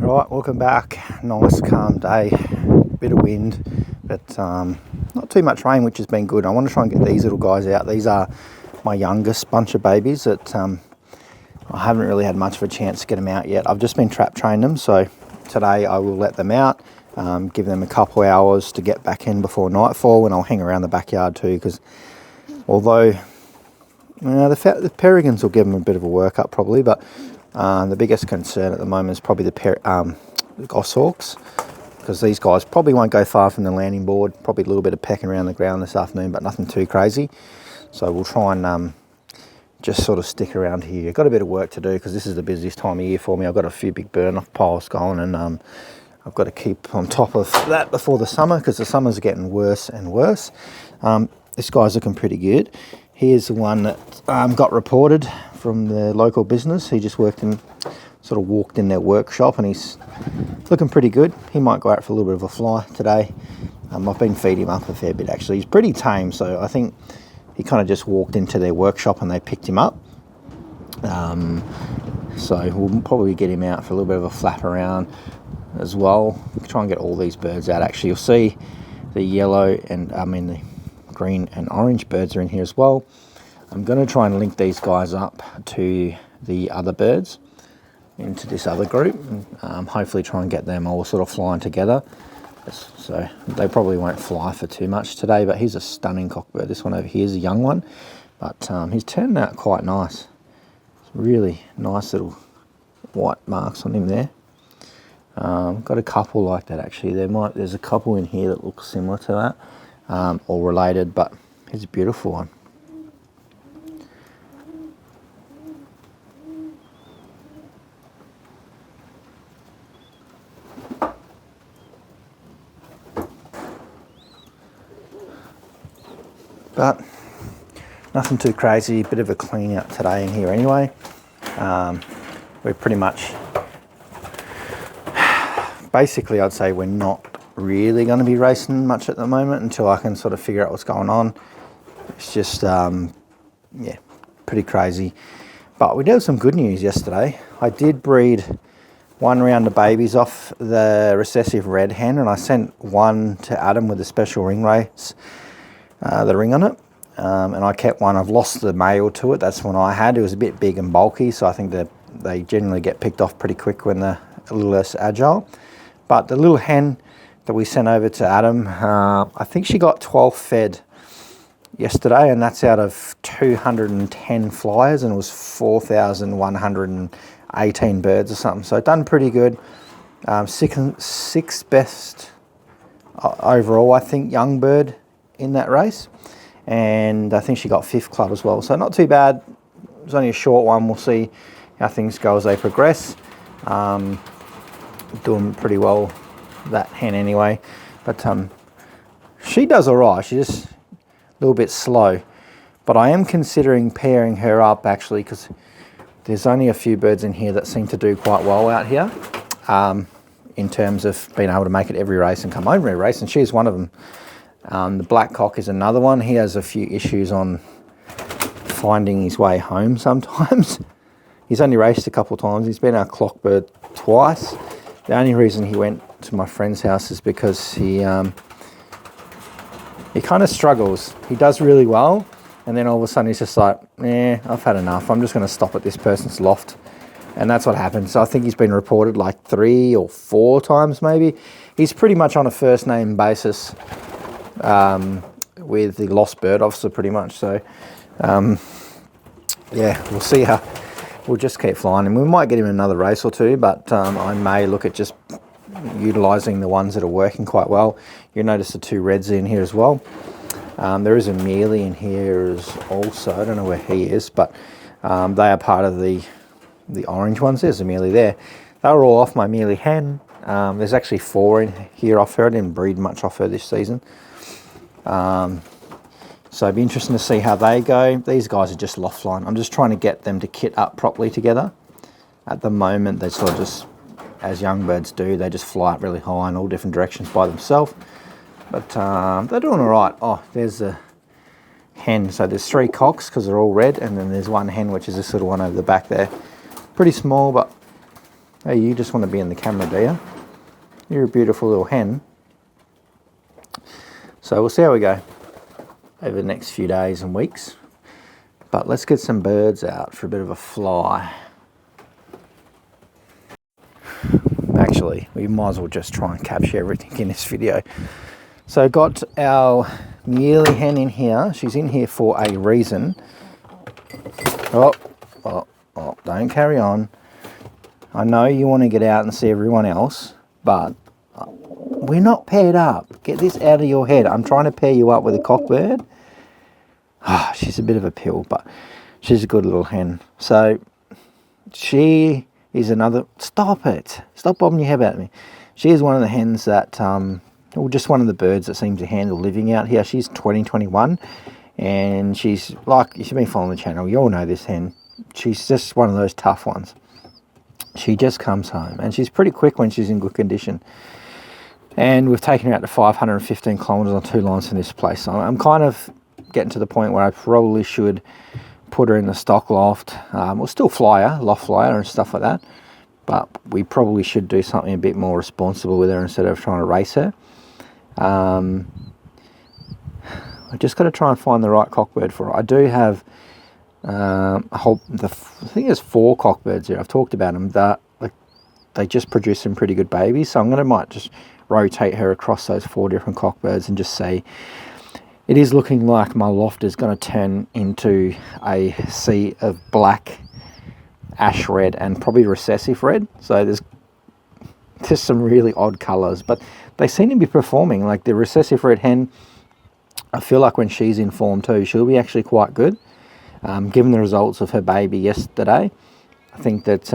Right, welcome back. Nice calm day, bit of wind, but not too much rain, which has been good. I want to try and get these little guys out. These are my youngest bunch of babies that I haven't really had much of a chance to get them out yet. I've just been trap trained them, so today I will let them out, give them a couple hours to get back in before nightfall, and I'll hang around the backyard too, because although the peregrines will give them a bit of a workup probably, but the biggest concern at the moment is probably the goshawks, because these guys probably won't go far from the landing board. Probably a little bit of pecking around the ground this afternoon, but nothing too crazy. So we'll try and just sort of stick around here. Got a bit of work to do because this is the busiest time of year for me. I've got a few big burn-off piles going, and I've got to keep on top of that before the summer, because the summers are getting worse and worse. This guy's looking pretty good. Here's the one that got reported from the local business. He just walked in their workshop, and he's looking pretty good. He might go out for a little bit of a fly today. I've been feeding him up a fair bit actually. He's pretty tame, so I think he kind of just walked into their workshop and they picked him up. So we'll probably get him out for a little bit of a flap around as well. Try and get all these birds out. Actually, you'll see the yellow and the green and orange birds are in here as well. I'm going to try and link these guys up to the other birds into this other group, and hopefully try and get them all sort of flying together. So they probably won't fly for too much today, but he's a stunning cockbird. This one over here is a young one, but he's turned out quite nice. It's really nice little white marks on him there. Got a couple like that actually. There's a couple in here that look similar to that, or related, but he's a beautiful one. But nothing too crazy, bit of a clean out today in here anyway. We're pretty much, basically I'd say we're not really going to be racing much at the moment until I can sort of figure out what's going on. It's just, pretty crazy. But we did have some good news yesterday. I did breed one round of babies off the recessive red hen, and I sent one to Adam with a special ring race. The ring on it, and I kept one. I've lost the male to it. That's one I had. It was a bit big and bulky, so I think that they generally get picked off pretty quick when they're a little less agile. But the little hen that we sent over to Adam, I think she got 12 fed yesterday, and that's out of 210 flyers, and it was 4,118 birds or something. So done pretty good. Sixth best overall, I think, young bird in that race, and I think she got 5th club as well, so not too bad. It was only a short one. We'll see how things go as they progress. Doing pretty well, that hen anyway, but she does all right. She's just a little bit slow, but I am considering pairing her up actually, because there's only a few birds in here that seem to do quite well out here, in terms of being able to make it every race and come home every race, and she's one of them. The black cock is another one. He has a few issues on finding his way home sometimes. He's only raced a couple of times. He's been our clock bird twice. The only reason he went to my friend's house is because he kind of struggles. He does really well, and then all of a sudden he's just like, I've had enough. I'm just going to stop at this person's loft. And that's what happened. So I think he's been reported like 3 or 4 times maybe. He's pretty much on a first name basis with the lost bird officer pretty much. So we'll see how. We'll just keep flying, and we might get him another race or two, but I may look at just utilising the ones that are working quite well. You'll notice the 2 reds in here as well. There is a mealy in here also. I don't know where he is, but they are part of the orange ones. There's a mealy there. They were all off my mealy hen. There's actually 4 in here off her. I didn't breed much off her this season. So it'd be interesting to see how they go. These guys are just loft flying. I'm just trying to get them to kit up properly together. At the moment, they sort of just, as young birds do, they just fly up really high in all different directions by themselves. But they're doing all right. Oh, there's a hen. So there's 3 cocks because they're all red, and then there's one hen, which is this little one over the back there. Pretty small, but Hey, you just want to be in the camera, do you? You're a beautiful little hen. So we'll see how we go over the next few days and weeks. But let's get some birds out for a bit of a fly. Actually, we might as well just try and capture everything in this video. So got our yearly hen in here. She's in here for a reason. Oh, don't carry on. I know you want to get out and see everyone else, but we're not paired up. Get this out of your head. I'm trying to pair you up with a cockbird. She's a bit of a pill, but she's a good little hen. So she is another... Stop it. Stop bobbing your head at me. She is one of the hens that... well, just one of the birds that seems to handle living out here. She's 2021, and she's like... If you've been following the channel, you all know this hen. She's just one of those tough ones. She just comes home, and she's pretty quick when she's in good condition. And we've taken her out to 515 kilometres on 2 lines from this place. So I'm kind of getting to the point where I probably should put her in the stock loft. We'll still fly her, loft fly her and stuff like that. But we probably should do something a bit more responsible with her instead of trying to race her. I just got to try and find the right cockbird for her. I do have I think there's 4 cockbirds here. I've talked about them. That they just produce some pretty good babies. So might just rotate her across those 4 different cockbirds and just say, it is looking like my loft is going to turn into a sea of black, ash red, and probably recessive red. So there's some really odd colours, but they seem to be performing. Like the recessive red hen, I feel like when she's in form too, she'll be actually quite good. Given the results of her baby yesterday, I think that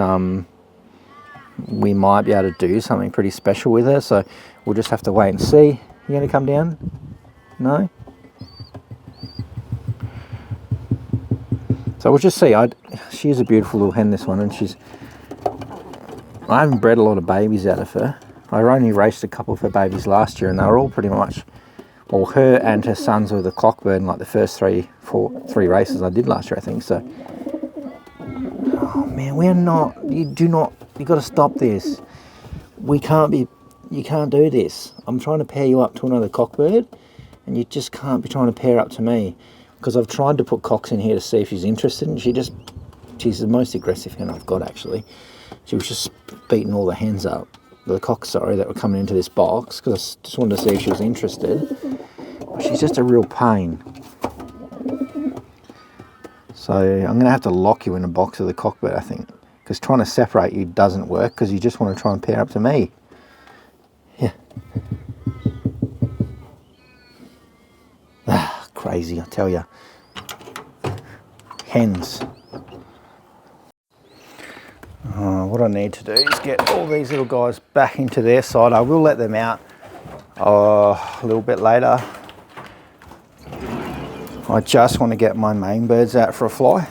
we might be able to do something pretty special with her. So we'll just have to wait and see. You going to come down? No? So we'll just see. She is a beautiful little hen, this one, and I haven't bred a lot of babies out of her. I only raced a couple of her babies last year, and they were all pretty much... Well, her and her sons were the cockbird in like the first three races I did last year, I think. So, oh man, we're not. You got to stop this. You can't do this. I'm trying to pair you up to another cockbird, and you just can't be trying to pair up to me, because I've tried to put Cox in here to see if she's interested, and she's the most aggressive hen I've got actually. She was just beating all the hens up. The cocks, sorry, that were coming into this box, because I just wanted to see if she was interested. But she's just a real pain. So I'm going to have to lock you in a box with a cockbird, I think, because trying to separate you doesn't work, because you just want to try and pair up to me. Yeah. Crazy, I tell you. Hens. What I need to do is get all these little guys back into their side. I will let them out a little bit later. I just want to get my main birds out for a fly.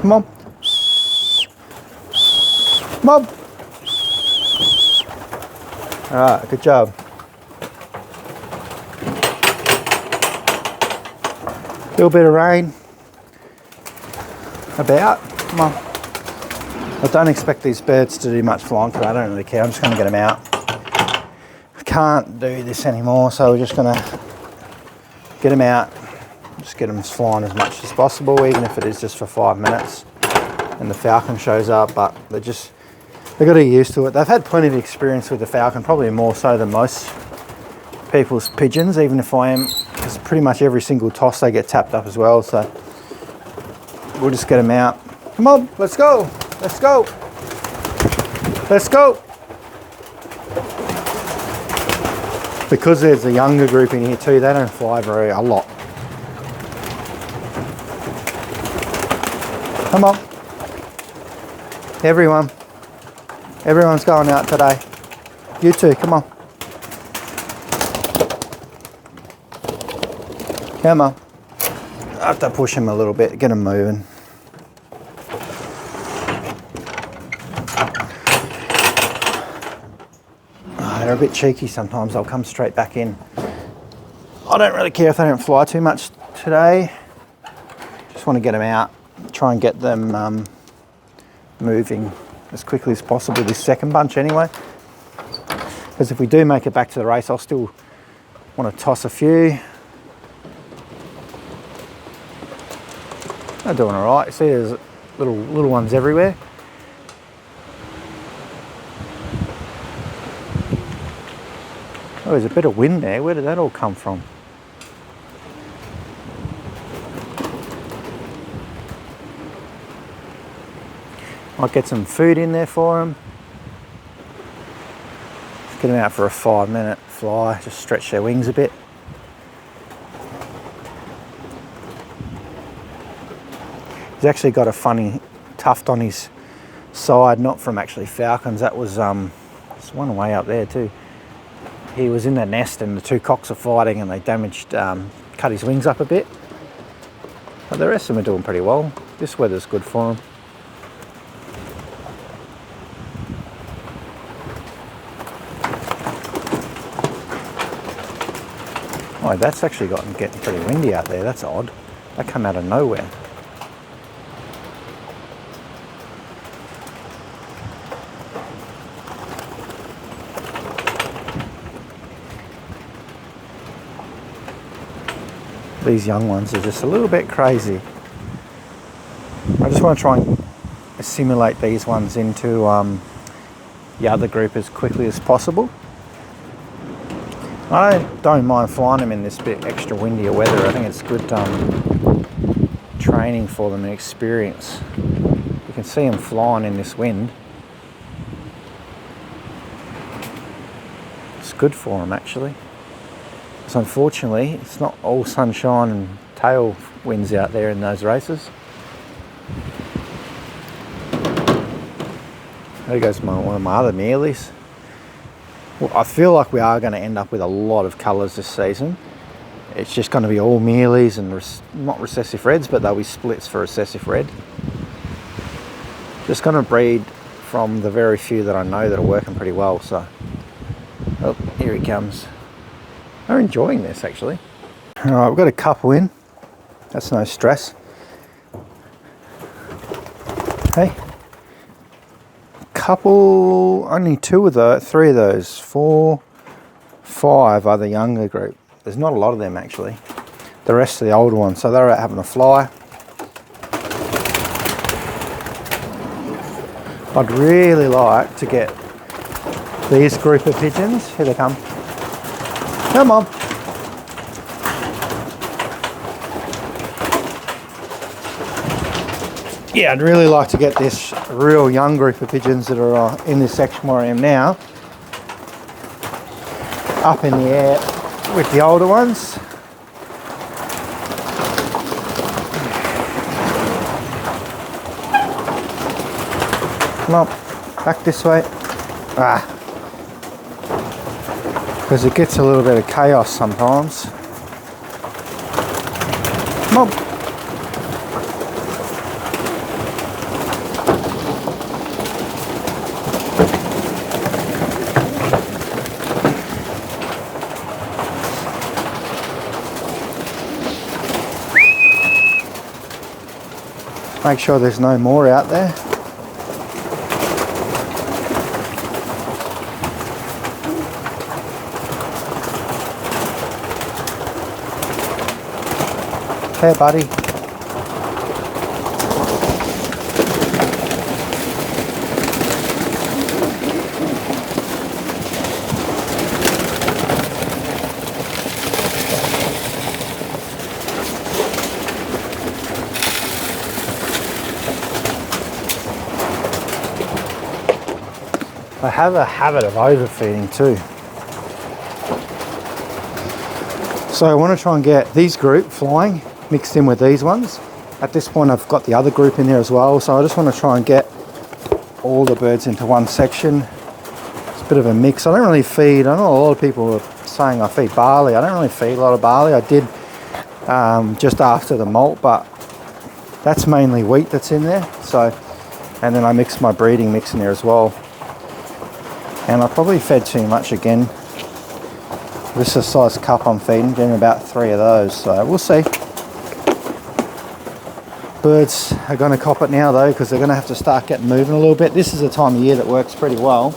Come on. Come on. Alright, good job. Little bit of rain. About. Come on. I don't expect these birds to do much flying today. I don't really care. I'm just going to get them out. I can't do this anymore, so we're just going to get them out. Just get them flying as much as possible, even if it is just for 5 minutes. And the falcon shows up, but they've got to get used to it. They've had plenty of experience with the falcon, probably more so than most people's pigeons, even if I am, because pretty much every single toss they get tapped up as well. So we'll just get them out. Come on, let's go. Let's go. Let's go. Because there's a younger group in here too, they don't fly a lot. Come on. Everyone's going out today. You too, come on. Come on. I have to push him a little bit, get him moving. They're a bit cheeky sometimes. They'll come straight back in. I don't really care if they don't fly too much today. Just want to get them out, try and get them moving as quickly as possible, this second bunch anyway. Because if we do make it back to the race, I'll still want to toss a few. They're doing all right. See, there's little ones everywhere. Oh, there's a bit of wind there. Where did that all come from? Might get some food in there for them. Let's get them out for a 5-minute fly, just stretch their wings a bit. He's actually got a funny tuft on his side, not from actually falcons. That was there's one way up there too. He was in the nest and the two cocks are fighting and they damaged, cut his wings up a bit. But the rest of them are doing pretty well. This weather's good for them. Oh, that's actually getting pretty windy out there. That's odd. That come out of nowhere. These young ones are just a little bit crazy. I just want to try and assimilate these ones into the other group as quickly as possible. I don't mind flying them in this bit extra windier weather. I think it's good training for them and experience. You can see them flying in this wind. It's good for them actually. So unfortunately, it's not all sunshine and tail winds out there in those races. There goes one of my other mealies. Well, I feel like we are going to end up with a lot of colours this season. It's just going to be all mealies and not recessive reds, but they'll be splits for recessive red. Just going to breed from the very few that I know that are working pretty well. So, oh, here he comes. They're enjoying this actually. All right, we've got a couple in. That's no stress. Hey, couple, only three of those, 4, 5 are the younger group. There's not a lot of them actually. The rest are the older ones, so they're out having a fly. I'd really like to get these group of pigeons. Here they come. Come on. Yeah, I'd really like to get this real young group of pigeons that are in this section where I am now up in the air with the older ones. Come on, back this way. Because it gets a little bit of chaos sometimes. Come on. Make sure there's no more out there. Hey, buddy. I have a habit of overfeeding too. So I want to try and get these group flying mixed in with these ones. At this point I've got the other group in there as well, so I just want to try and get all the birds into one section. It's a bit of a mix. I don't really feed, I know a lot of people are saying I feed barley. I don't really feed a lot of barley. I did just after the molt, but that's mainly wheat that's in there. So, and then I mix my breeding mix in there as well. And I probably fed too much again. This is the size cup I'm feeding, getting about 3 of those, so we'll see. birds are going to cop it now though, because they're going to have to start getting moving a little bit. This is a time of year that works pretty well,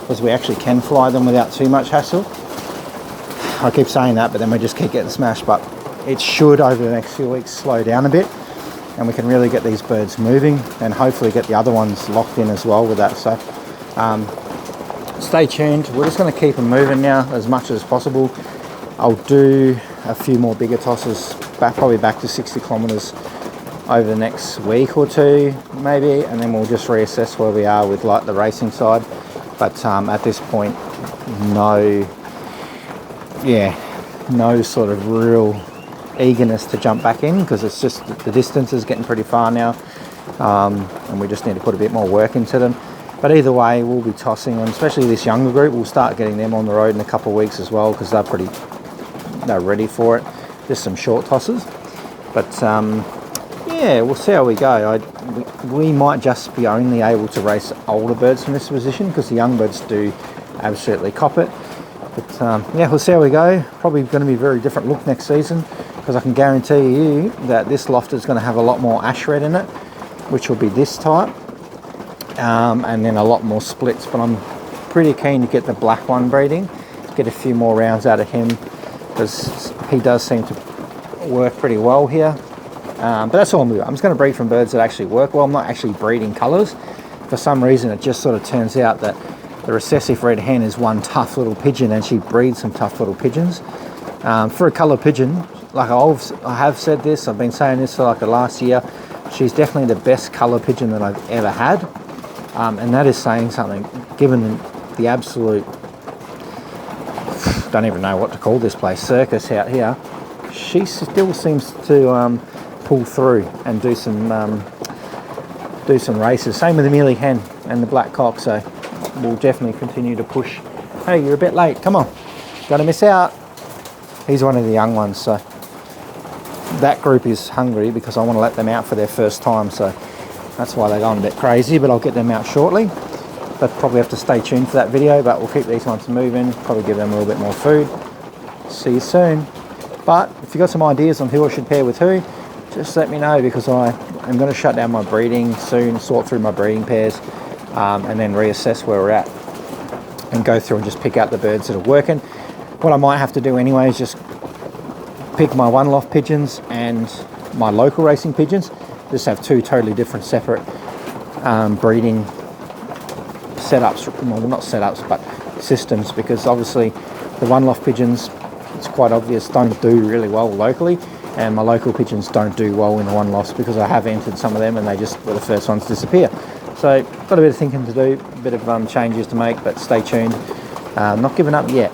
because we actually can fly them without too much hassle. I keep saying that, but then we just keep getting smashed. But it should, over the next few weeks, slow down a bit, and we can really get these birds moving, and hopefully get the other ones locked in as well with that. So stay tuned. We're just going to keep them moving now as much as possible. I'll do a few more bigger tosses, probably back to 60 kilometres over the next week or two maybe, and then we'll just reassess where we are with like the racing side. But at this point, no sort of real eagerness to jump back in, because it's just the distance is getting pretty far now, and we just need to put a bit more work into them. But either way, we'll be tossing them, especially this younger group. We'll start getting them on the road in a couple of weeks as well, because they're ready for it. Just some short tosses. But yeah, we'll see how we go. We might just be only able to race older birds from this position, because the young birds do absolutely cop it. But yeah, we'll see how we go. Probably going to be a very different look next season, because I can guarantee you that this loft is going to have a lot more ash red in it, which will be this type. And then a lot more splits, but I'm pretty keen to get the black one breeding, get a few more rounds out of him, because he does seem to work pretty well here. But that's all I'm doing. I'm just going to breed from birds that actually work well. I'm not actually breeding colours. For some reason, it just sort of turns out that the recessive red hen is one tough little pigeon, and she breeds some tough little pigeons. For a colour pigeon, like I have said this, I've been saying this for like the last year, she's definitely the best colour pigeon that I've ever had. And that is saying something, given the absolute, don't even know what to call this place, circus out here. She still seems to pull through and do some races. Same with the mealy hen and the black cock, so we'll definitely continue to push. Hey, you're a bit late, come on, gonna miss out. He's one of the young ones, so that group is hungry because I want to let them out for their first time, so that's why they're going a bit crazy, but I'll get them out shortly. But probably have to stay tuned for that video, but we'll keep these ones moving, probably give them a little bit more food. See you soon. But if you've got some ideas on who I should pair with who, just let me know, because I am going to shut down my breeding soon, sort through my breeding pairs, and then reassess where we're at and go through and just pick out the birds that are working. What I might have to do anyway is just pick my one loft pigeons and my local racing pigeons. Just have two totally different separate breeding setups, well not setups but systems, because obviously the one loft pigeons, it's quite obvious, don't do really well locally, and my local pigeons don't do well in the one lofts, because I have entered some of them and they just were the first ones to disappear. So got a bit of thinking to do, a bit of changes to make, but stay tuned. Not giving up yet.